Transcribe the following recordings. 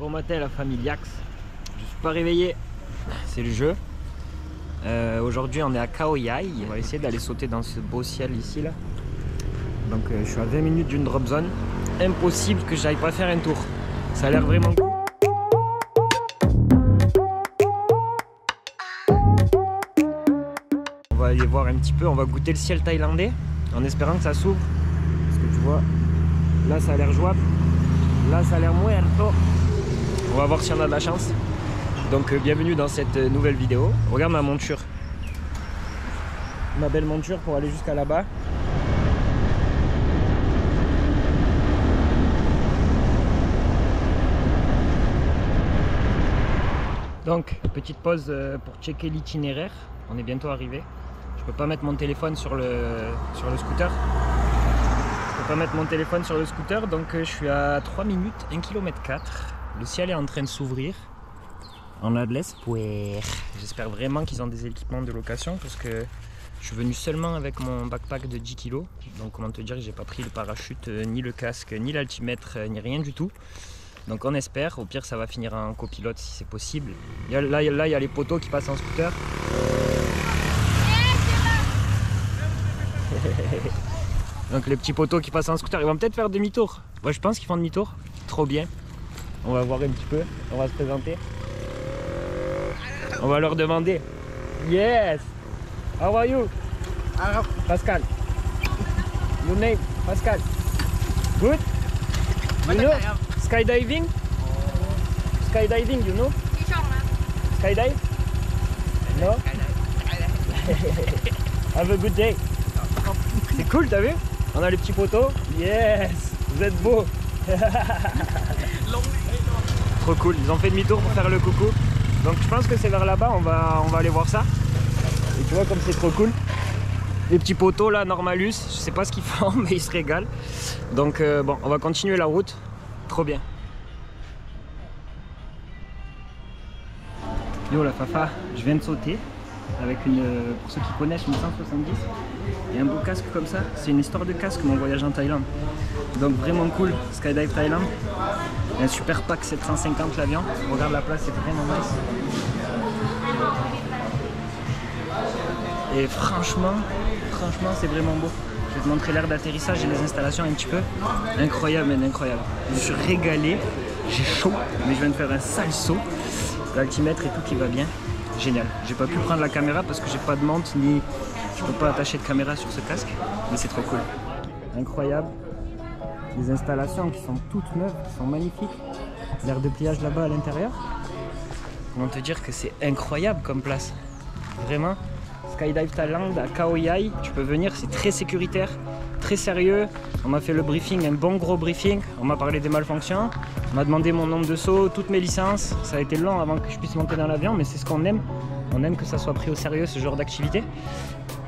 Bon matin la famille Liax, je suis pas réveillé, c'est le jeu. Aujourd'hui on est à Khao Yai, on va essayer d'aller sauter dans ce beau ciel ici là. Donc je suis à 20 minutes d'une drop zone, impossible que j'aille pas faire un tour, ça a l'air vraiment cool. On va aller voir un petit peu, on va goûter le ciel thaïlandais en espérant que ça s'ouvre. Parce que tu vois, là ça a l'air jouable, là ça a l'air muerto. On va voir si on a de la chance. Donc bienvenue dans cette nouvelle vidéo. Regarde ma monture. Ma belle monture pour aller jusqu'à là-bas. Donc petite pause pour checker l'itinéraire. On est bientôt arrivé. Je peux pas mettre mon téléphone sur le scooter. Je peux pas mettre mon téléphone sur le scooter, donc je suis à 3 minutes, 1 km 4. Le ciel est en train de s'ouvrir. On a de l'espoir. J'espère vraiment qu'ils ont des équipements de location parce que je suis venu seulement avec mon backpack de 10 kg. Donc comment te dire que j'ai pas pris le parachute, ni le casque, ni l'altimètre, ni rien du tout. Donc on espère, au pire ça va finir en copilote si c'est possible. Là il y a les poteaux qui passent en scooter. Donc les petits poteaux qui passent en scooter, ils vont peut-être faire demi-tour. Ouais, je pense qu'ils font demi-tour. Trop bien. On va voir un petit peu, on va se présenter. On va leur demander. Yes! How are you? Pascal. Your name? Pascal. Good? You know? Skydiving? Skydiving, you know? Skydive? No? Have a good day. C'est cool, t'as vu? On a les petits poteaux. Yes! Vous êtes beaux. Trop cool, ils ont fait demi-tour pour faire le coucou. Donc je pense que c'est vers là-bas, on va aller voir ça. Et tu vois comme c'est trop cool. Les petits poteaux là, Normalus, je sais pas ce qu'ils font mais ils se régalent. Donc bon, on va continuer la route. Trop bien. Yo la Fafa, je viens de sauter avec une, pour ceux qui connaissent, une 170 et un beau casque comme ça. C'est une histoire de casque mon voyage en Thaïlande. Donc vraiment cool, Skydive Thailand. Un super pack 750 l'avion. Regarde la place, c'est vraiment nice. Et franchement c'est vraiment beau. Je vais te montrer l'aire d'atterrissage et les installations un petit peu. Incroyable, man, incroyable. Je me suis régalé, j'ai chaud, mais je viens de faire un sale saut. L'altimètre et tout qui va bien. Génial. J'ai pas pu prendre la caméra parce que j'ai pas de montre ni je peux pas attacher de caméra sur ce casque, mais c'est trop cool. Incroyable. Les installations qui sont toutes neuves, qui sont magnifiques. L'aire de pliage là-bas à l'intérieur. Comment te dire que c'est incroyable comme place. Vraiment. Skydive Thailand à Khao Yai, tu peux venir, c'est très sécuritaire, très sérieux. On m'a fait le briefing, un bon gros briefing. On m'a parlé des malfonctions. On m'a demandé mon nombre de sauts, toutes mes licences. Ça a été long avant que je puisse monter dans l'avion, mais c'est ce qu'on aime. On aime que ça soit pris au sérieux, ce genre d'activité.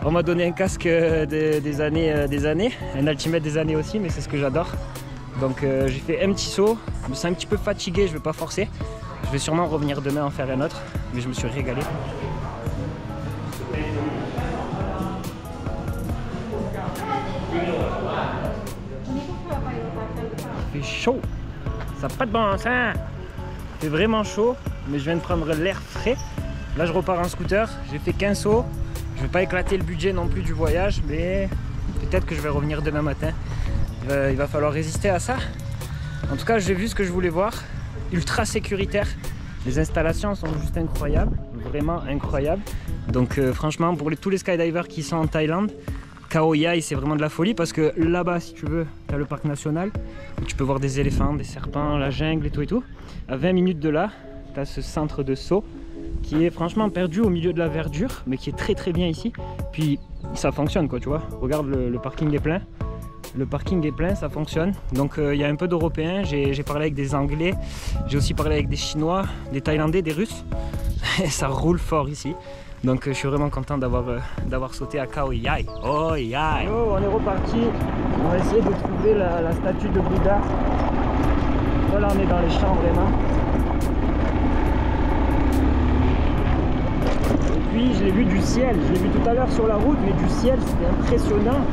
On m'a donné un casque des années, un altimètre des années aussi, mais c'est ce que j'adore. Donc j'ai fait un petit saut, je me sens un petit peu fatigué, je vais pas forcer. Je vais sûrement revenir demain en faire un autre, mais je me suis régalé. Il fait chaud, ça n'a pas de bon sens. Il fait vraiment chaud, mais je viens de prendre l'air frais. Là je repars en scooter, j'ai fait 15 sauts. Je ne vais pas éclater le budget non plus du voyage, mais peut-être que je vais revenir demain matin. Il va falloir résister à ça. En tout cas, j'ai vu ce que je voulais voir. Ultra sécuritaire. Les installations sont juste incroyables, vraiment incroyables. Donc franchement, pour tous les skydivers qui sont en Thaïlande, Khao Yai c'est vraiment de la folie parce que là-bas, si tu veux, tu as le parc national où tu peux voir des éléphants, des serpents, la jungle et tout et tout. À 20 minutes de là, tu as ce centre de saut qui est franchement perdu au milieu de la verdure, mais qui est très très bien ici. Puis ça fonctionne quoi, tu vois. Regarde, le parking est plein. Le parking est plein, ça fonctionne. Donc il y a un peu d'Européens, j'ai parlé avec des Anglais, j'ai aussi parlé avec des Chinois, des Thaïlandais, des Russes. Et ça roule fort ici. Donc je suis vraiment content d'avoir sauté à Khao Yai. Oh Yai! Oh, on est reparti. On va essayer de trouver la statue de Bouddha. Voilà, on est dans les champs vraiment. Puis je l'ai vu du ciel, je l'ai vu tout à l'heure sur la route, mais du ciel c'était impressionnant.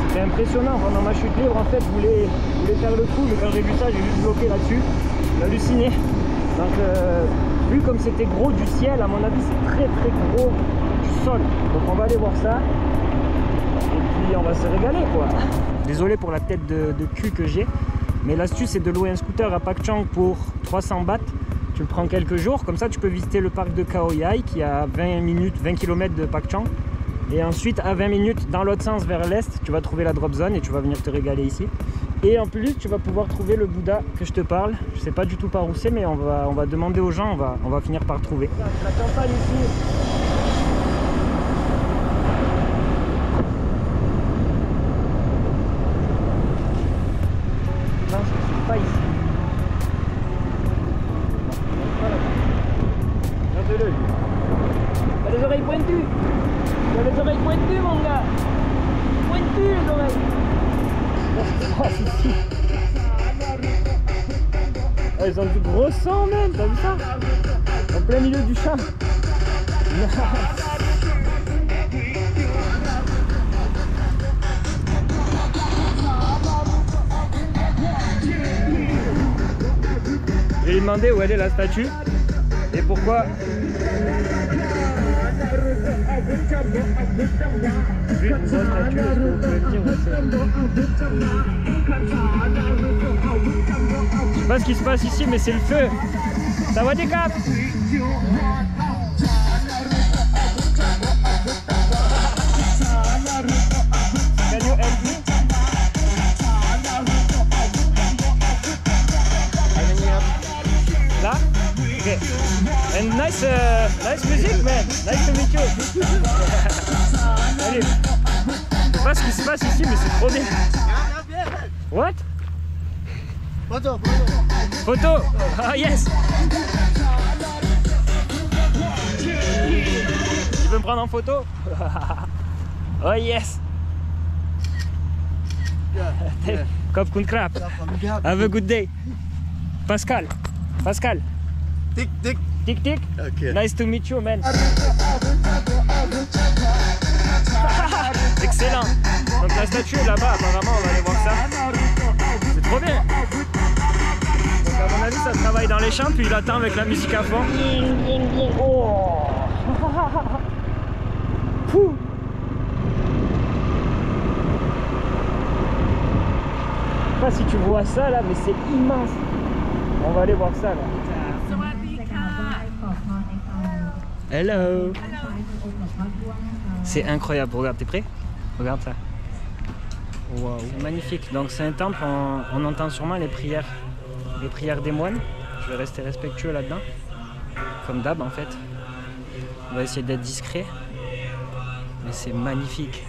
C'était impressionnant. Pendant ma chute libre en fait je voulais faire le coup, mais quand j'ai vu ça j'ai juste bloqué là-dessus. J'ai halluciné. Donc vu comme c'était gros du ciel, à mon avis c'est très très gros du sol. Donc on va aller voir ça. Et puis on va se régaler quoi. Désolé pour la tête de cul que j'ai. Mais l'astuce c'est de louer un scooter à Pak Chong pour 300 bahts. Tu le prends quelques jours, comme ça tu peux visiter le parc de Khao Yai qui est à 20 km de Pak Chong. Et ensuite à 20 minutes dans l'autre sens vers l'est, tu vas trouver la drop zone et tu vas venir te régaler ici. Et en plus tu vas pouvoir trouver le Bouddha que je te parle. Je sais pas du tout par où c'est, mais on va demander aux gens, on va finir par trouver. La campagne ici. Non, c'est pas ici. Regardez-le. Il a les oreilles pointues. Il a les oreilles pointues mon gars. Pointues les oreilles. Oh, ils ont du gros sang même, t'as vu ça? En plein milieu du champ. Je vais lui demander où elle est la statue et pourquoi. Je sais pas ce qui se passe ici, mais c'est le feu. Ça va des caps. Can you help me? Là? Ok. And nice, nice music, man. Nice to meet you. Allez. Je sais pas ce qui se passe ici, mais c'est trop bien. What? Photo. Photo. Ah yes. Tu veux me prendre en photo? Oh yes. Kop kun krap. Have a good day. Pascal. Pascal. Tic tic. Tic tic. Okay. Nice to meet you, man. Excellent. Donc la statue est là-bas, apparemment on va aller voir ça. C'est trop bien. Donc à mon avis ça travaille dans les champs, puis il attend avec la musique à fond. Oh. Fou. Je sais pas si tu vois ça là, mais c'est immense. On va aller voir ça là. Hello. C'est incroyable, regarde, t'es prêt? Regarde ça. Wow. C'est magnifique. Donc c'est un temple, on entend sûrement les prières des moines. Je vais rester respectueux là-dedans. Comme d'hab en fait. On va essayer d'être discret. Mais c'est magnifique.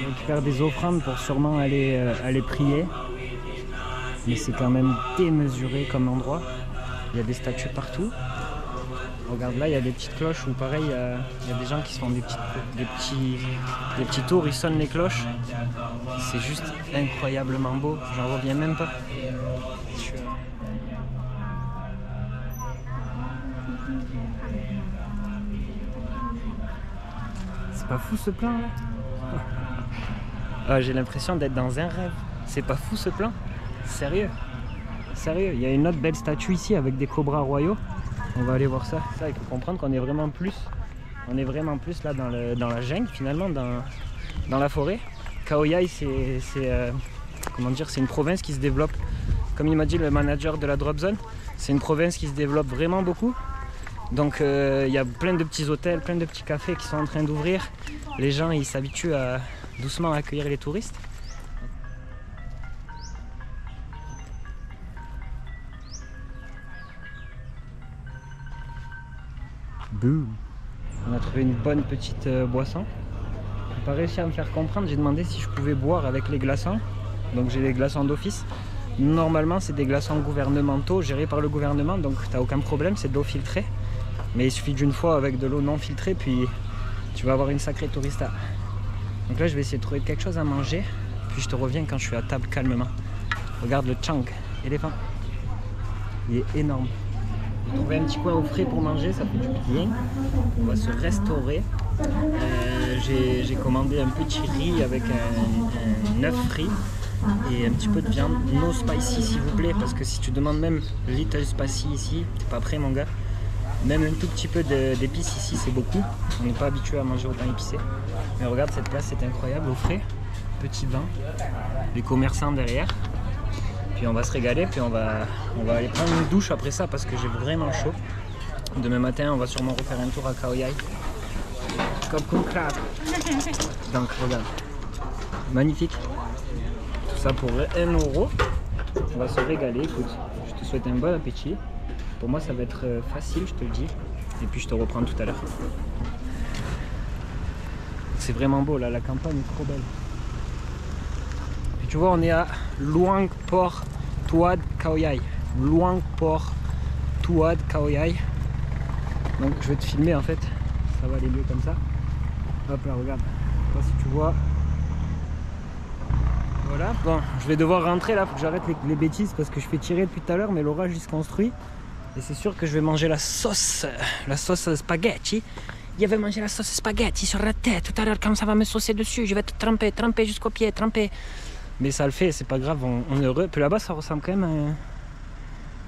On récupère des offrandes pour sûrement aller prier. Mais c'est quand même démesuré comme endroit. Il y a des statues partout. Regarde là, il y a des petites cloches où pareil, il y a des gens qui se font des petits tours, ils sonnent les cloches. C'est juste incroyablement beau, j'en reviens même pas. C'est pas fou ce plan là? J'ai l'impression d'être dans un rêve. C'est pas fou ce plan? Sérieux? Sérieux, il y a une autre belle statue ici avec des cobras royaux. On va aller voir ça. Ça, il faut comprendre qu'on est vraiment plus. On est vraiment plus là dans la jungle finalement, dans la forêt. Khao Yai, comment dire, c'est une province qui se développe. Comme il m'a dit le manager de la drop zone, c'est une province qui se développe vraiment beaucoup. Donc il y a plein de petits hôtels, plein de petits cafés qui sont en train d'ouvrir. Les gens ils s'habituent à doucement accueillir les touristes. Boum. On a trouvé une bonne petite boisson. J'ai pas réussi à me faire comprendre, j'ai demandé si je pouvais boire avec les glaçons. Donc j'ai des glaçons d'office. Normalement c'est des glaçons gouvernementaux gérés par le gouvernement, donc t'as aucun problème, c'est de l'eau filtrée. Mais il suffit d'une fois avec de l'eau non filtrée, puis tu vas avoir une sacrée tourista. Donc là je vais essayer de trouver quelque chose à manger, puis je te reviens quand je suis à table calmement. Regarde le chang, éléphant. Il est énorme. Trouver un petit coin au frais pour manger, ça fait du bien. On va se restaurer. J'ai commandé un petit riz avec un œuf frit et un petit peu de viande. No spicy s'il vous plaît, parce que si tu demandes même little spicy ici, t'es pas prêt mon gars. Même un tout petit peu d'épices ici c'est beaucoup. On n'est pas habitué à manger autant épicé. Mais regarde, cette place c'est incroyable, au frais. Petit vin, les commerçants derrière. Puis on va se régaler, puis on va aller prendre une douche après ça parce que j'ai vraiment chaud. Demain matin on va sûrement refaire un tour à Khao Yai. Comme crab. Donc regarde, magnifique. Tout ça pour 1 €. On va se régaler, écoute. Je te souhaite un bon appétit. Pour moi ça va être facile, je te le dis. Et puis je te reprends tout à l'heure. C'est vraiment beau là, la campagne est trop belle. Et tu vois, on est à Luang Por Tuad Khao Yai. Luang Por Tuad Khao Yai. Donc je vais te filmer en fait. Ça va aller mieux comme ça. Hop là, regarde. Je sais pas si tu vois. Voilà. Bon, je vais devoir rentrer là. Faut que j'arrête les bêtises parce que je fais tirer depuis tout à l'heure, mais l'orage il se construit. Et c'est sûr que je vais manger la sauce spaghetti. Il va manger la sauce spaghetti sur la tête tout à l'heure quand ça va me saucer dessus. Je vais te tremper jusqu'au pied, tremper. Mais ça le fait, c'est pas grave, on est heureux. Puis là-bas, ça ressemble quand même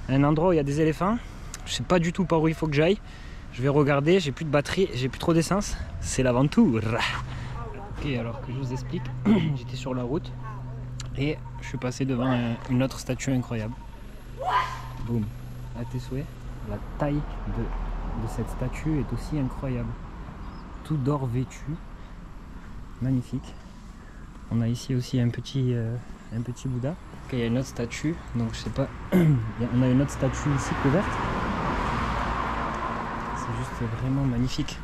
à un endroit où il y a des éléphants. Je sais pas du tout par où il faut que j'aille. Je vais regarder, j'ai plus de batterie, j'ai plus trop d'essence. C'est l'aventure. Ok, alors que je vous explique, j'étais sur la route et je suis passé devant une autre statue incroyable. Boum, à tes souhaits. La taille de cette statue est aussi incroyable. Tout d'or vêtu, magnifique. On a ici aussi un petit Bouddha. Ok, il y a une autre statue, donc je sais pas. On a une autre statue ici couverte. C'est juste vraiment magnifique.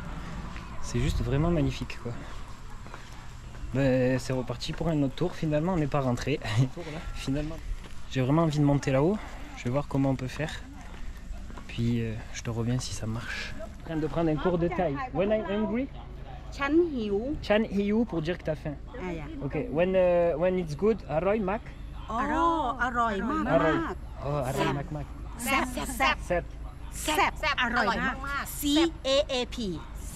C'est juste vraiment magnifique quoi. Ben, c'est reparti pour un autre tour. Finalement, on n'est pas rentré. Finalement, j'ai vraiment envie de monter là-haut. Je vais voir comment on peut faire. Puis je te reviens si ça marche. Je suis en train de prendre un cours de thaï. When I'm hungry, Chan hiu. Chan hiu pour dire que t'as faim. Ah, yeah. Ok. When it's good, aroy mak. Oh, อร่อยมาก Aroy. Oh, aroy mak mak. แซ่บแซ่บ Sep. แซ่บอร่อยมาก C A A P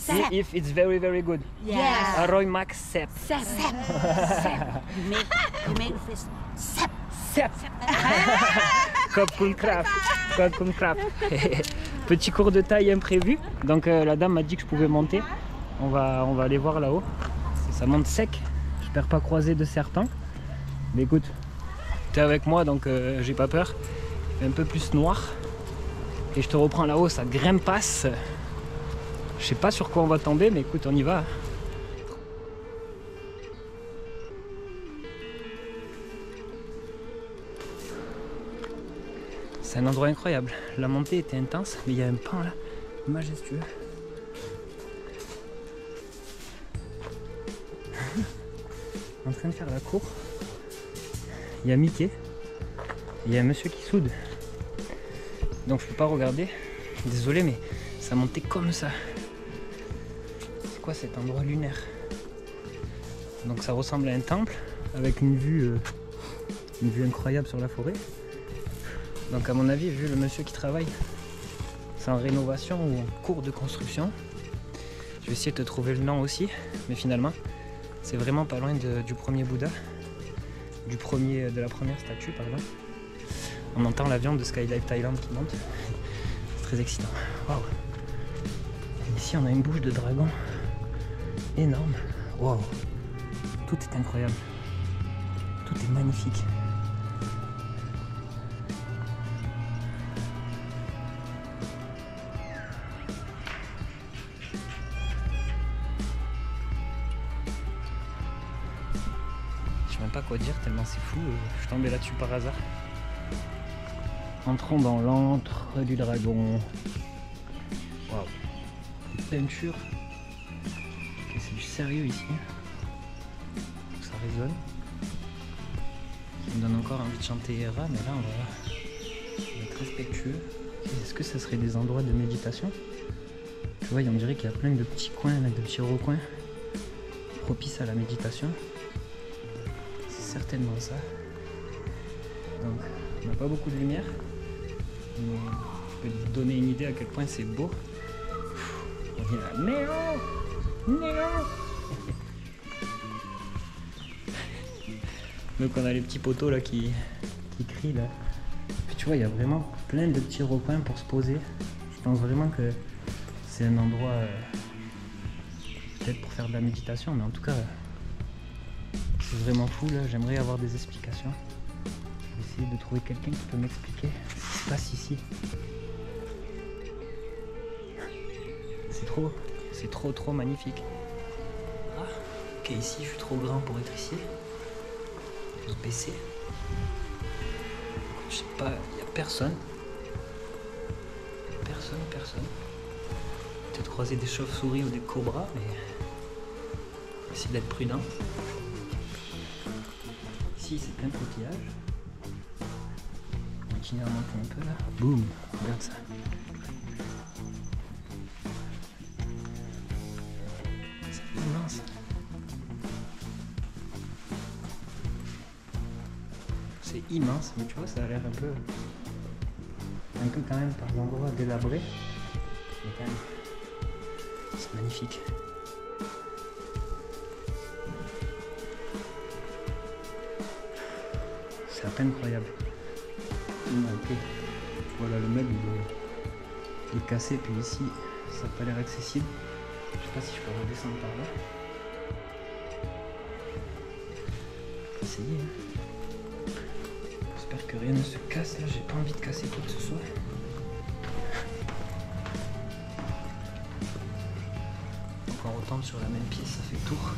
แซ่บ If it's very very good. Yes. Aroy mak sep. แซ่บแซ่บแซ่บ you make this แซ่บ Sep. Comme craft. Comme craft. Petit cours de taille imprévu. Donc la dame m'a dit que je pouvais monter. On va aller voir là-haut. Ça monte sec. J'espère pas croiser de serpents. Mais écoute, t'es avec moi donc j'ai pas peur. Il fait un peu plus noir. Et je te reprends là-haut, ça grimpasse. Je sais pas sur quoi on va tomber, mais écoute, on y va. C'est un endroit incroyable. La montée était intense, mais il y a un pan là, majestueux. En train de faire la cour. Il y a Mickey. Il y a un monsieur qui soude. Donc je peux pas regarder. Désolé, mais ça montait comme ça. C'est quoi cet endroit lunaire? Donc ça ressemble à un temple avec une vue incroyable sur la forêt. Donc à mon avis, vu le monsieur qui travaille, c'est en rénovation ou en cours de construction. Je vais essayer de te trouver le nom aussi, mais finalement, c'est vraiment pas loin du premier Bouddha, de la première statue, pardon. On entend l'avion de Skydive Thailand qui monte. C'est très excitant. Waouh. Ici, on a une bouche de dragon énorme. Waouh. Tout est incroyable. Tout est magnifique. Je sais même pas quoi dire tellement c'est fou. Je suis tombé là-dessus par hasard. Entrons dans l'antre du dragon. Waouh. Peinture. Okay, c'est du sérieux ici. Ça résonne. Ça me donne encore envie de chanter Hera, mais là on va être respectueux. Est-ce que ça serait des endroits de méditation? Tu vois, on dirait qu'il y a plein de petits coins, là, de petits recoins propices à la méditation. C'est certainement ça. Donc, on n'a pas beaucoup de lumière. Mais je peux te donner une idée à quel point c'est beau. On est là. Néo! Donc on a les petits poteaux là qui crient là. Puis tu vois, il y a vraiment plein de petits recoins pour se poser. Je pense vraiment que c'est un endroit peut-être pour faire de la méditation, mais en tout cas c'est vraiment fou là. J'aimerais avoir des explications. Je vais essayer de trouver quelqu'un qui peut m'expliquer ce qui se passe ici. C'est trop magnifique. Ah, ok, ici je suis trop grand pour être ici. Je vais baisser. Je sais pas, il n'y a personne. Personne. Peut-être croiser des chauves-souris ou des cobras, mais essayer d'être prudent. Ici c'est plein de coquillages. On continue à monter un peu là. Boum, regarde ça. C'est immense. C'est immense, mais tu vois, ça a l'air un peu quand même par endroits délabrés. Mais quand même, c'est magnifique. C'est à peine croyable. Ok. Voilà, le meuble il est cassé, puis ici ça n'a pas l'air accessible. Je sais pas si je peux redescendre par là. Essayer. J'espère que rien ne se casse là, j'ai pas envie de casser quoi que ce soit. Donc on retombe sur la même pièce, ça fait le tour.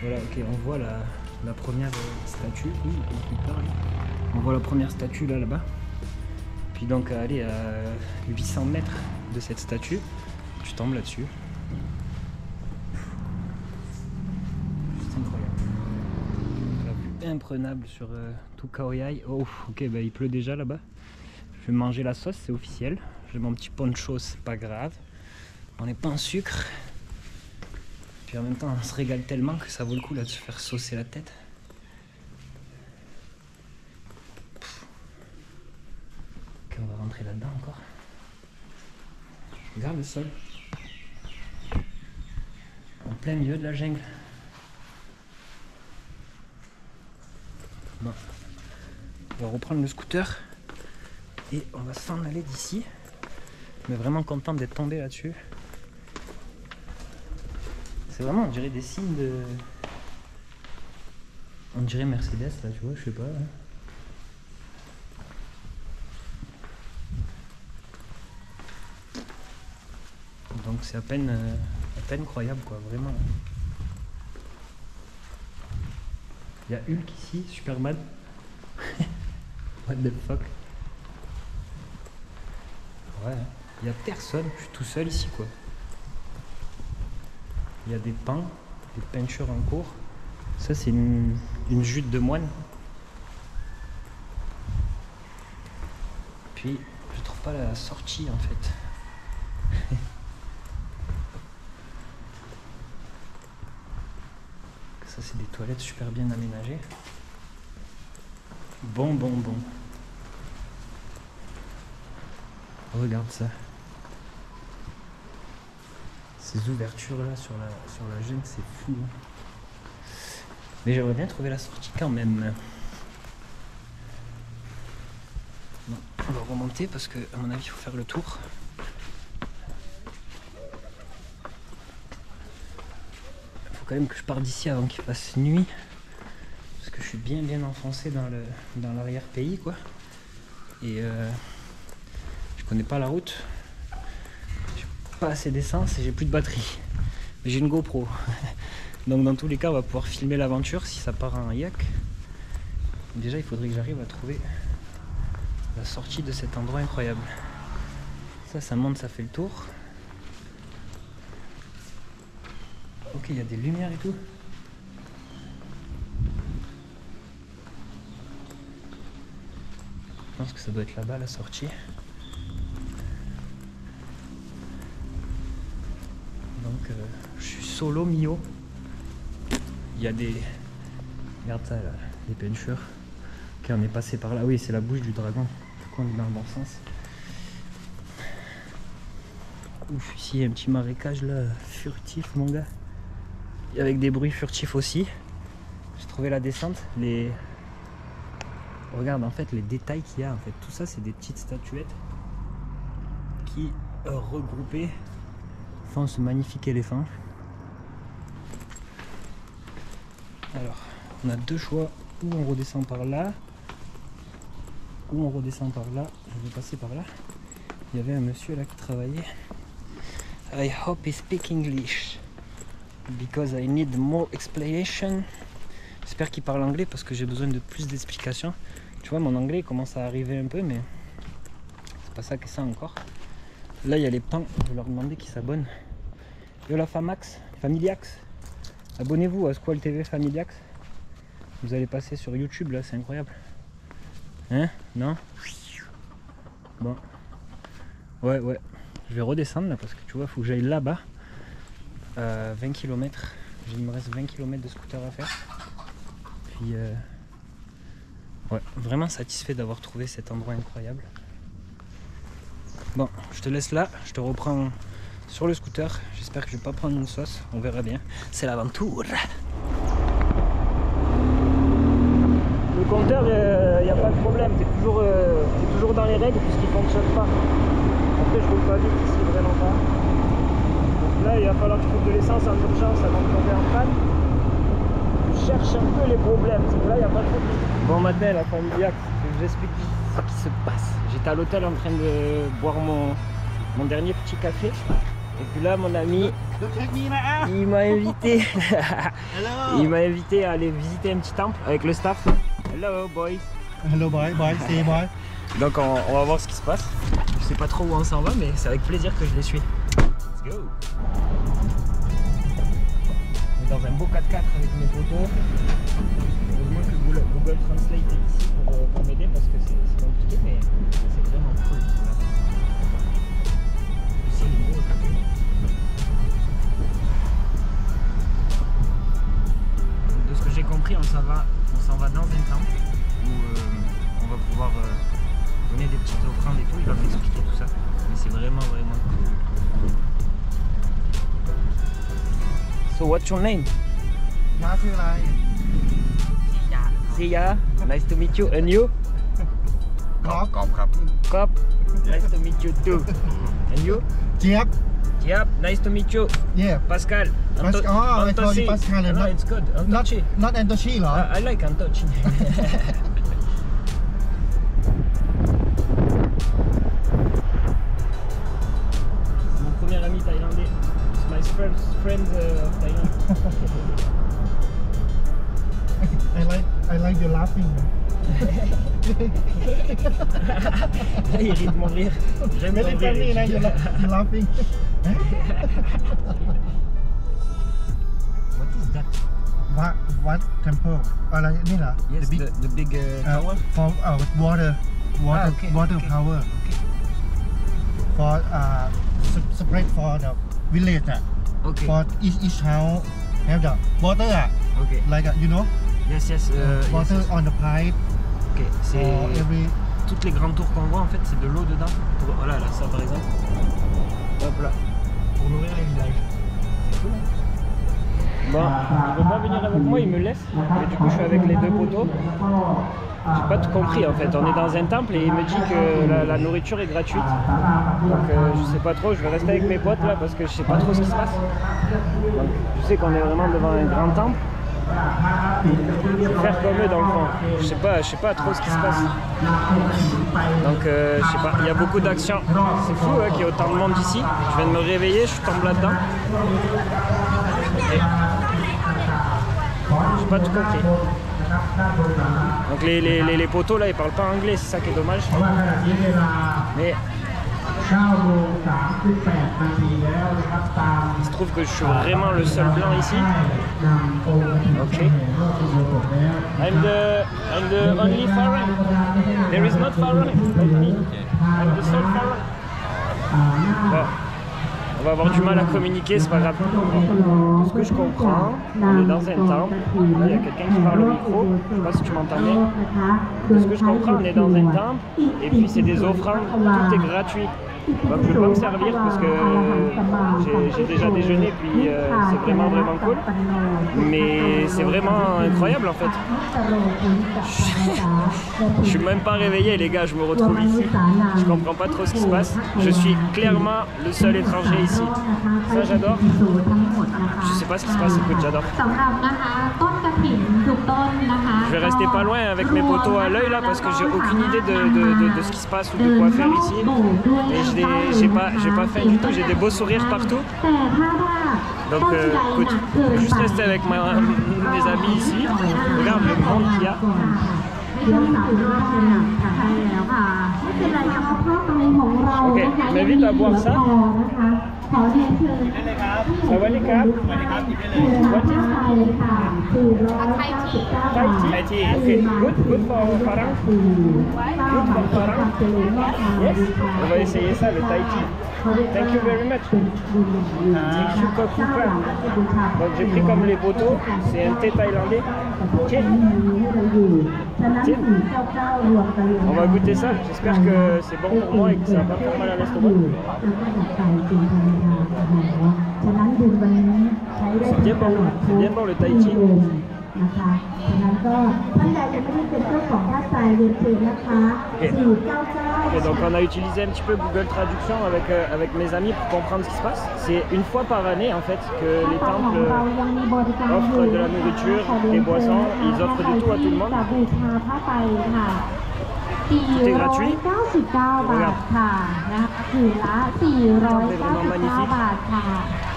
Voilà, ok, on voit la première statue. Oui, il parle. On voit la première statue là-bas. Puis donc aller à 800 mètres de cette statue, tu tombes là-dessus. C'est incroyable. La vue imprenable sur tout Khao Yai. Oh, ok, bah, il pleut déjà là-bas. Je vais manger la sauce, c'est officiel. J'ai mon petit poncho, c'est pas grave. On n'est pas en sucre. Puis en même temps, on se régale tellement que ça vaut le coup là de se faire saucer la tête. Ok, on va rentrer là-dedans encore. Regarde le sol. En plein milieu de la jungle. Bon. On va reprendre le scooter et on va s'en aller d'ici. Mais vraiment content d'être tombé là-dessus. C'est vraiment, on dirait des signes de... On dirait Mercedes là, tu vois, je sais pas. Hein. Donc c'est à peine croyable quoi, vraiment. Il y a Hulk ici, Superman. What the fuck. Ouais, il y a personne, je suis tout seul ici quoi. Il y a des pans, des peintures en cours. Ça c'est une jute de moine. Puis je trouve pas la sortie en fait. Ça c'est des toilettes super bien aménagées. Bon. Regarde ça. Ces ouvertures là sur la jungle, c'est fou. Hein. Mais j'aimerais bien trouver la sortie quand même. Bon, on va remonter parce que à mon avis il faut faire le tour. Il faut quand même que je parte d'ici avant qu'il fasse nuit. Parce que je suis bien enfoncé dans l'arrière-pays quoi. Et je connais pas la route. J'ai pas assez d'essence et j'ai plus de batterie. Mais j'ai une GoPro. Donc dans tous les cas on va pouvoir filmer l'aventure si ça part en yak. Déjà il faudrait que j'arrive à trouver la sortie de cet endroit incroyable. Ça monte, ça fait le tour. Ok, il y a des lumières et tout. Je pense que ça doit être là-bas la sortie. Donc je suis solo mio. Il y a des... Regarde ça là, les peintures. Ok, on est passé par là. Oui, c'est la bouche du dragon. Du coup, on est dans le bon sens. Ouf, ici il y a un petit marécage là, furtif mon gars. Et avec des bruits furtifs aussi. J'ai trouvé la descente. Regarde en fait les détails qu'il y a en fait. Tout ça c'est des petites statuettes qui regroupées font ce magnifique éléphant. Alors on a deux choix, ou on redescend par là, ou on redescend par là. Je vais passer par là. Il y avait un monsieur là qui travaillait. I hope he speak English because I need more explanation. J'espère qu'il parle anglais parce que j'ai besoin de plus d'explications. Tu vois, mon anglais commence à arriver un peu, mais c'est pas ça que ça encore. Là, il y a les pans. Je vais leur demander qu'ils s'abonnent. Yo la Famax, Familiax. Abonnez-vous à Squall TV Familiax. Vous allez passer sur YouTube là, c'est incroyable. Hein? Non? Bon. Ouais. Je vais redescendre là parce que tu vois, il faut que j'aille là-bas. 20 km. Il me reste 20 km de scooter à faire. Puis ouais, vraiment satisfait d'avoir trouvé cet endroit incroyable. Bon, je te laisse là, je te reprends sur le scooter. J'espère que je vais pas prendre une sauce, on verra bien. C'est l'aventure. Le compteur, il n'y a pas de problème, t'es toujours dans les règles puisqu'il ne fonctionne pas. Après, je roule pas vite ici, vraiment pas. Donc là, il va falloir que je trouve de l'essence en urgence avant de tomber en panne. Je cherche un peu les problèmes, parce que là, il n'y a pas de problème. Bon matin, la Familiax, je vous explique ce qui se passe. J'étais à l'hôtel en train de boire mon dernier petit café. Et puis là, mon ami, il m'a invité. Il m'a invité à aller visiter un petit temple avec le staff. Hello boys. Hello boy, say boy. Donc on va voir ce qui se passe. Je sais pas trop où on s'en va, mais c'est avec plaisir que je les suis. Let's go. On est dans un beau 4x4 avec mes photos. Heureusement que Google Translate est ici pour m'aider parce que c'est compliqué, mais c'est vraiment cool. Ici, il est beau à côté. De ce que j'ai compris, on s'en va dans un temple où on va pouvoir donner des petites offrandes et tout. Il va m'expliquer tout ça. Mais c'est vraiment cool. So what's your name? Sia. Nice to meet you. And you? Kop. Nice to meet you too. And you? Jeep. Yep, nice to meet you. Yeah. Pascal. I told you Pascal. No, it's good. Antochi. Not Antochi, right? I like Antochi. Mon premier ami thaïlandais. It's my first friend of Thailand. I like you laughing. Là, il rit de mon rire. J'aime ton rire. You're laughing. What is that? What temple? Ni lah. Yes, the big tower. For water power. Okay. For spread for the village. Okay. For each house have the water. Okay. Like you know. Yes. Water Yes. on the pipe. Ok, c'est toutes les grandes tours qu'on voit en fait, c'est de l'eau dedans. Voilà, là, ça par exemple. Hop là, pour nourrir les villages. C'est cool. Bon, il veut pas venir avec moi, il me laisse. Mais du coup, je suis avec les deux poteaux. J'ai pas tout compris en fait. On est dans un temple et il me dit que la nourriture est gratuite. Donc je sais pas trop, je vais rester avec mes potes là parce que je sais pas trop ce qui se passe. Donc, je sais qu'on est vraiment devant un grand temple. Je vais faire comme eux dans le fond. Je sais pas trop ce qui se passe. Donc je sais pas, il y a beaucoup d'actions. C'est fou qu'il y ait autant de monde ici. Je viens de me réveiller, je tombe là-dedans. J'ai pas tout compris. Donc les poteaux là ils parlent pas anglais, c'est ça qui est dommage. Mais il se trouve que je suis vraiment le seul blanc ici. Ok. I'm the only foreign. There is not foreign like me. I'm the sole foreign. Bon. On va avoir du mal à communiquer, c'est pas grave. De ce que je comprends, on est dans un temple. Là, il y a quelqu'un qui parle au micro. Je sais pas si tu m'entends bien. De ce que je comprends, on est dans un temple. Et puis c'est des offrandes. Tout est gratuit. Donc je vais pas me servir parce que j'ai déjà déjeuné, puis c'est vraiment cool. Mais c'est vraiment incroyable en fait. Je suis même pas réveillé les gars, je me retrouve ici. Je comprends pas trop ce qui se passe. Je suis clairement le seul étranger ici. Ça j'adore. Je sais pas ce qui se passe, écoute, j'adore. Je vais rester pas loin avec mes poteaux à l'œil là parce que j'ai aucune idée de ce qui se passe ou de quoi faire ici. Et j'ai pas faim du tout, j'ai des beaux sourires partout. Donc écoute, juste rester avec mes amis ici. Regarde le monde qu'il y a. Ok, il m'invite à boire ça. Ça va les cap? What is Thai tea. Okay, good for Farang. Good for Farang. Yes, on va essayer ça, le Thai tea. Thank you very much. Donc j'ai pris comme les poteaux, c'est un thé thaïlandais. Tiens. On va goûter ça, j'espère que c'est bon pour moi et que ça va pas faire mal à l'estomac. C'est bien bon le Thai tea. Okay, donc on a utilisé un petit peu Google Traduction avec mes amis pour comprendre ce qui se passe. C'est une fois par année en fait que les temples offrent de la nourriture, des boissons, ils offrent du tout à tout le monde. Tout est gratuit. Regarde. Le temple est vraiment magnifique.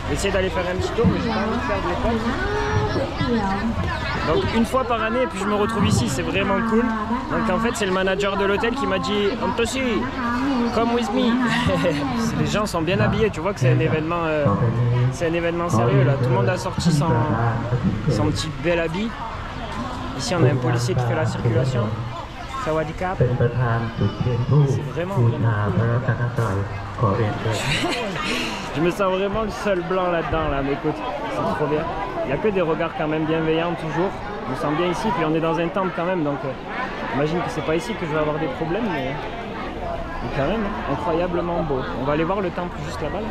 J'essaie d'aller faire un petit tour mais j'ai pas envie de faire de l'époque. Donc une fois par année et puis je me retrouve ici, c'est vraiment cool. Donc en fait c'est le manager de l'hôtel qui m'a dit Antoshi, come with me. Les gens sont bien habillés, tu vois que c'est un événement sérieux là. Tout le monde a sorti son petit bel habit. Ici on a un policier qui fait la circulation. Sawadikap. C'est vraiment cool. Je me sens vraiment le seul blanc là-dedans là, mais écoute, c'est trop bien. Il n'y a que des regards quand même bienveillants toujours. Je me sens bien ici, puis on est dans un temple quand même, donc j'imagine que c'est pas ici que je vais avoir des problèmes, mais quand même incroyablement beau. On va aller voir le temple juste là-bas. Là.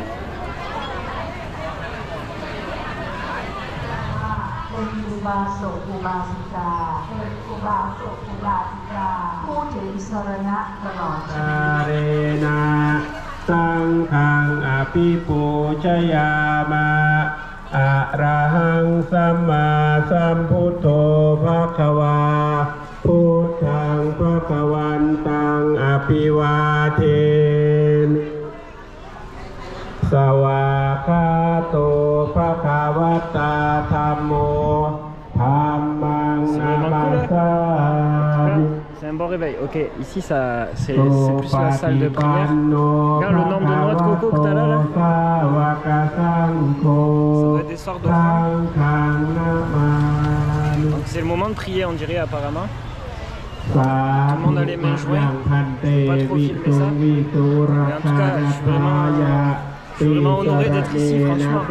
อะระหังสัมมาสัมพุทโธภควาพุทธังภควันตังอภิวาเทมิสวากขาโตภควตาธัมโมธัมมังนามัสสามิ C'est un bon réveil. Ok, ici c'est plus la salle de prière. Regarde le nombre de noix de coco que tu as là. Ça doit être des sortes d'offrandes. Donc c'est le moment de prier, on dirait apparemment. Tout le monde a les mains jointes. Je ne vais pas trop filmer ça. Mais en tout cas, je suis vraiment honoré d'être ici, franchement.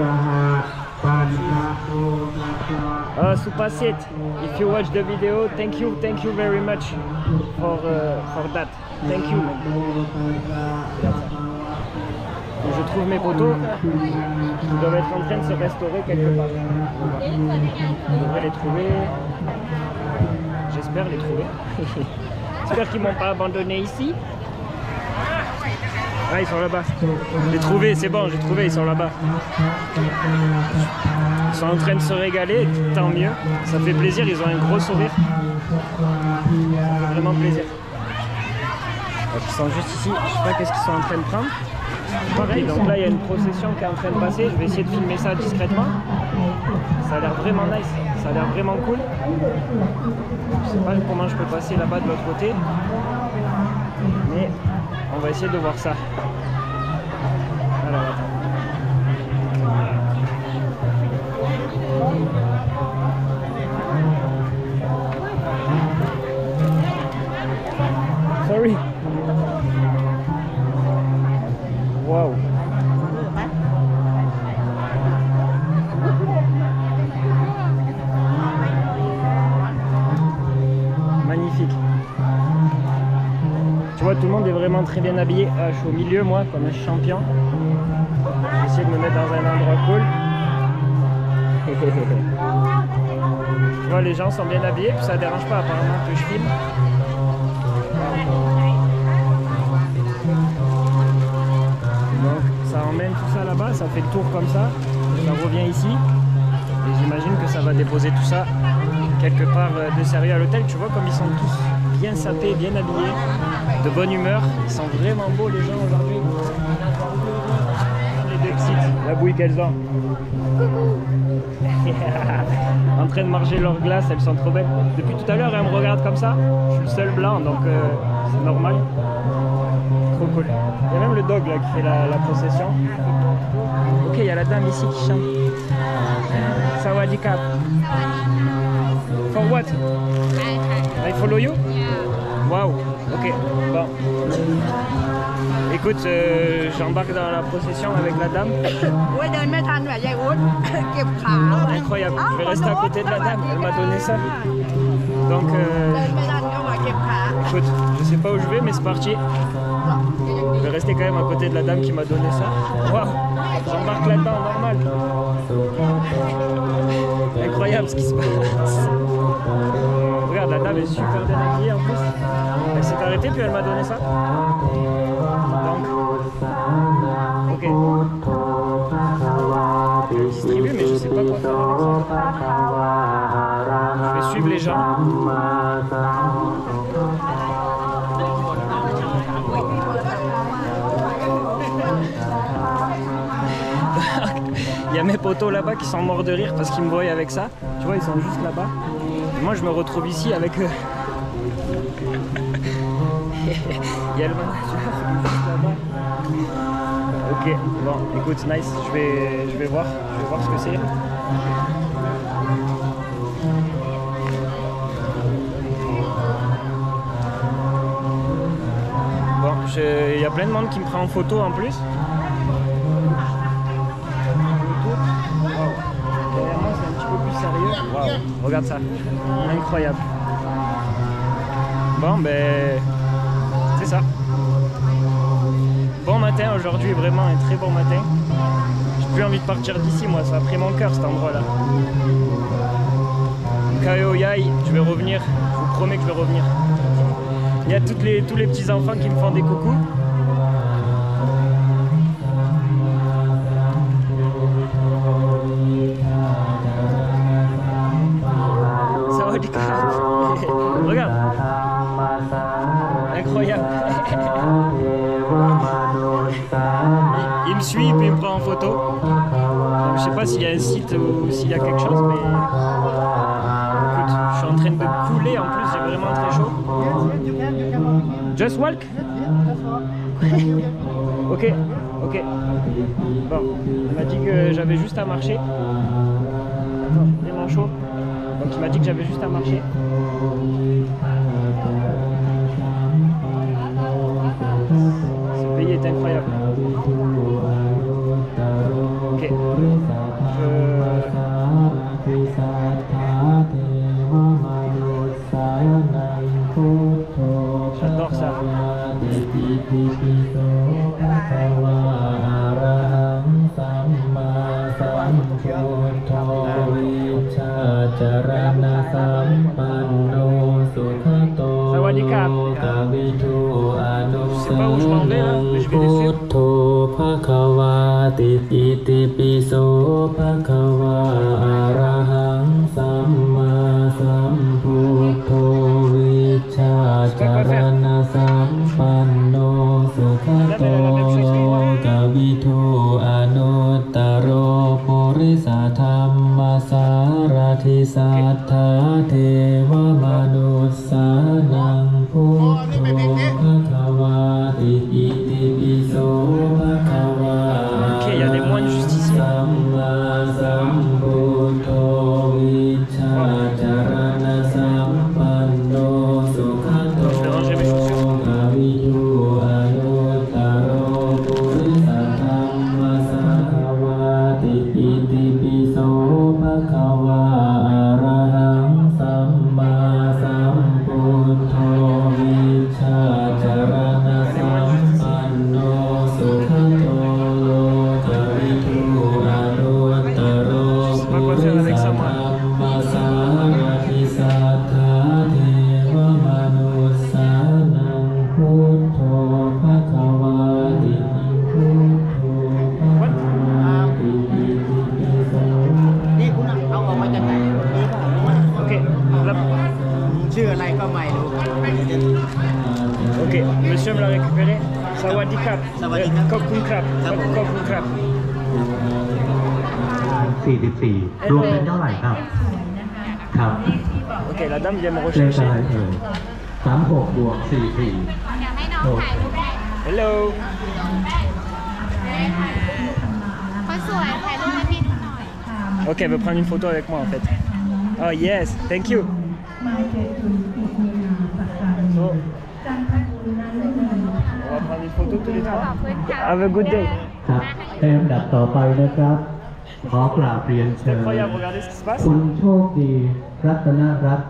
Supasit, if you watch the video, thank you very much for that. Thank you. Je trouve mes poteaux qui doivent être en train de se restaurer quelque part. Je devrais les trouver. J'espère les trouver. J'espère qu'ils m'ont pas abandonné ici. Ah, ils sont là-bas. J'ai trouvé, c'est bon, j'ai trouvé, ils sont là-bas. Ils sont en train de se régaler, tant mieux. Ça fait plaisir, ils ont un gros sourire. Ça fait vraiment plaisir. Donc, ils sont juste ici, je sais pas qu'est-ce qu'ils sont en train de prendre. Pareil, donc là il y a une procession qui est en train de passer. Je vais essayer de filmer ça discrètement. Ça a l'air vraiment nice, ça a l'air vraiment cool. Je sais pas comment je peux passer là-bas de l'autre côté. Mais on va essayer de voir ça. Alors attends. Sorry. Wow. Magnifique. Tu vois vois, tout le monde est vraiment très bien habillé. Ah, je suis au milieu, moi, comme un champion. J'essaie de me mettre dans un endroit cool. Tu vois, les gens sont bien habillés, puis ça dérange pas apparemment que je filme. Donc ça emmène tout ça là-bas, ça fait le tour comme ça, ça revient ici. Et j'imagine que ça va déposer tout ça quelque part de sérieux à l'hôtel. Tu vois comme ils sont tous bien sapés, bien habillés, de bonne humeur. Ils sont vraiment beaux les gens aujourd'hui. Les deux petites, la bouille qu'elles ont. En train de manger leur glace, elles sont trop belles. Depuis tout à l'heure, elles me regardent comme ça. Je suis le seul blanc, donc c'est normal. Trop cool. Il y a même le dog là qui fait la procession. Ok, il y a la dame ici qui chante. Sawadee Kap. For what? I follow you? Wow. Ok. Bon. Écoute, j'embarque dans la procession avec la dame. Incroyable. Je vais rester à côté de la dame. Elle m'a donné ça. Donc, écoute, je sais pas où je vais, mais c'est parti. Je vais rester quand même à côté de la dame qui m'a donné ça. Waouh, j'embarque là-dedans, normal. Incroyable ce qui se passe. Regarde, la dame est super bien habillée en plus. Elle s'est arrêtée puis elle m'a donné ça. Donc, ok. Elle distribue, mais je sais pas quoi faire avec ça. Je vais suivre les gens. Il y a mes potos là-bas qui sont morts de rire parce qu'ils me voient avec ça. Tu vois, ils sont juste là-bas. Moi, je me retrouve ici avec eux. Il y a le manager juste là-bas. Ok, bon, écoute, nice. Je vais voir ce que c'est. Bon, il y a plein de monde qui me prend en photo en plus. Wow, regarde ça, incroyable. Bon ben, c'est ça. Bon matin aujourd'hui, vraiment un très bon matin. J'ai plus envie de partir d'ici moi, ça a pris mon cœur cet endroit là. Kaeoyai, je vais revenir, je vous promets que je vais revenir. Il y a tous les petits enfants qui me font des coucous. Regarde, incroyable. Il me suit puis il me prend en photo. Donc, je sais pas s'il y a un site ou s'il y a quelque chose, mais écoute, je suis en train de couler en plus, j'ai vraiment très chaud. Just walk? Ok, ok. Bon, il m'a dit que j'avais juste à marcher. Attends, j'ai vraiment chaud. Donc il m'a dit que j'avais juste à marcher. Ce pays est incroyable. Ok. J'adore ça. Sawadee Kap. Je sais pas où je m'en vais là, mais je vais les suivre. Satthaเทวมนุสสานังพุทโธภควาติอิติปิโสภควา Ok, il y a des moines juste ici. Sammā Sambuddho Vicchācarana Sampanno Sukhato Gaviyu Anuttaro Purisa Dhamma Sakkavati Iti Piso Bhagava Arahang Samma Sambuddho ราธิสัทธาเทวมนุสสานังพุทโธภควาติพุทโธภควาติอิติปิโส นี่คุณเอาออกมาจากไหนนี่ป่ะ Ok, là- ชื่ออะไรก็ไม่รู้ ok, monsieur me l'a récupéré. Sawadee krap. Sawadee krap. Kokun krap. Krap. Kokun krap. 44 รวมเป็นเท่าไหร่ครับ ครับ Ok, la dame vient me เลขอะไร rechercher. เอ่ย36บวก44 Hello. คนสวยถ่ายรูปให้พี่หน่อย Ok, elle veut prendre une photo avec moi en fait. Oh yes, thank you. So, on va prendre une photo tous les trois. Have a good day. ครับในลำดับต่อไปนะครับ ขอกราบเรียน C'est เชิญ incroyable, regardez ce qui se passe. คุณโชคดีรัตนรัตน์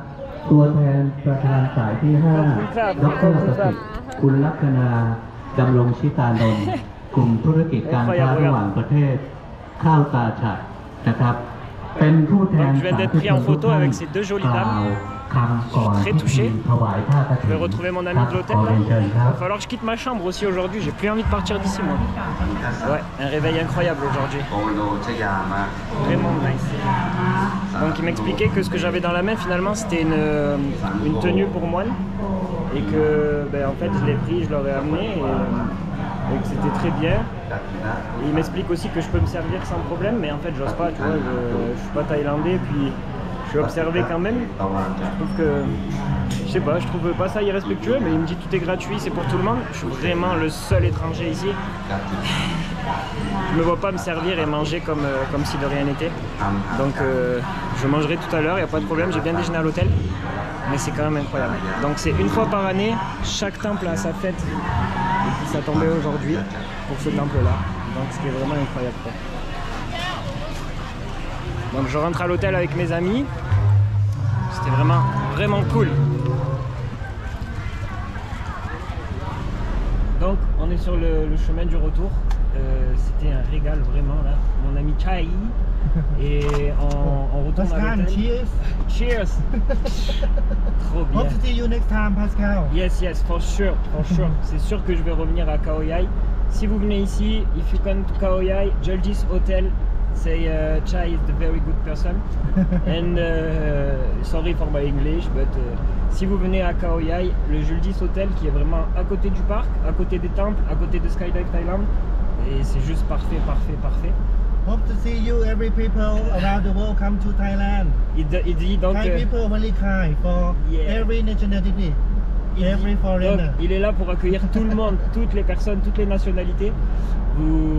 ตัวแทนประธานสายที่ 5 ดรสถิตคุณลัคนาดำรงชิตานนท์กลุ่มธุรกิจการค้าระหว่างประเทศ ข้าวตาฉัดนะครับ เป็นผู้แทน Donc, je viens d'être pris en photo avec ces deux jolies dames. คำก่อน Très touché. ถวายผ้ากฐิน Je vais retrouver mon ami de ข l'hôtel อ là. เรียนเชิญครับ Il va falloir que je quitte ma chambre aussi aujourd'hui. J'ai plus envie de partir d'ici moi. Ouais, un réveil incroyable aujourd'hui. Vraiment nice. Donc il m'expliquait que ce que j'avais dans la main finalement c'était une tenue pour moine. Et que ben, en fait je l'ai pris, je l'aurais amené et que c'était très bien. Et il m'explique aussi que je peux me servir sans problème, mais en fait j'ose pas, tu vois, je suis pas thaïlandais, puis je suis observé quand même. Je trouve que, je sais pas, je trouve pas ça irrespectueux, mais il me dit tout est gratuit, c'est pour tout le monde. Je suis vraiment le seul étranger ici. Je me vois pas me servir et manger comme si de rien n'était. Donc je mangerai tout à l'heure, il n'y a pas de problème, j'ai bien déjeuné à l'hôtel. Mais c'est quand même incroyable. Donc c'est une fois par année, chaque temple a sa fête. Et puis ça tombait aujourd'hui pour ce temple-là. Donc ce qui est vraiment incroyable, quoi. Donc je rentre à l'hôtel avec mes amis. C'était vraiment cool. Donc on est sur le chemin du retour. C'était un régal vraiment là. Mon ami Chai. Et on retourne à Pascal, l'hôtel. cheers. Cheers. Trop bien. Hope to see you next time, Pascal. Yes, for sure. C'est sûr que je vais revenir à Khao Yai. Si vous venez ici, if you come to Khao Yai, Juldis Hotel, say Chai is the very good person. And sorry for my English, but si vous venez à Khao Yai, le Juldis Hotel qui est vraiment à côté du parc, à côté des temples, à côté de Skydive Thailand, et c'est juste parfait. Hope to see you, every people around the world come to Thailand. Il dit donc. Thai people very kind for Yeah. every nationality, every Donc, foreigner. il est là pour accueillir tout le monde, toutes les personnes, toutes les nationalités.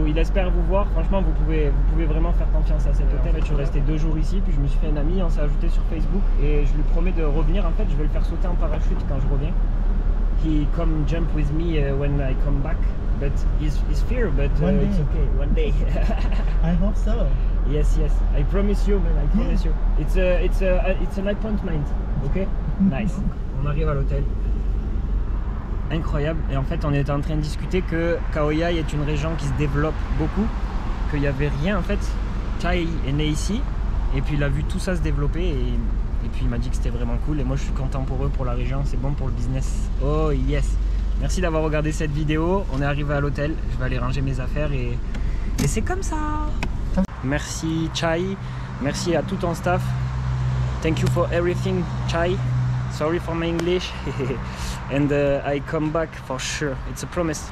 Il espère vous voir. Franchement, vous pouvez vraiment faire confiance à cet hôtel. En fait, je suis resté 2 jours ici, puis je me suis fait un ami, on s'est ajouté sur Facebook et je lui promets de revenir. En fait, je vais le faire sauter en parachute quand je reviens. He come jump with me when I come back, but he's fear, but One day. it's okay. One day. I hope so. Yes. I promise you, man. I promise you. It's an appointment. Okay. Nice. On arrive à l'hôtel. Incroyable. Et en fait, on était en train de discuter que Khao Yai est une région qui se développe beaucoup, qu'il n'y avait rien en fait. Chai est né ici et puis il a vu tout ça se développer et puis il m'a dit que c'était vraiment cool et moi je suis content pour eux, pour la région, c'est bon pour le business. Oh yes. Merci d'avoir regardé cette vidéo. On est arrivé à l'hôtel, je vais aller ranger mes affaires et c'est comme ça. Merci Chai, merci à tout ton staff. Thank you for everything Chai. Sorry for my English. And I come back for sure. It's a promise.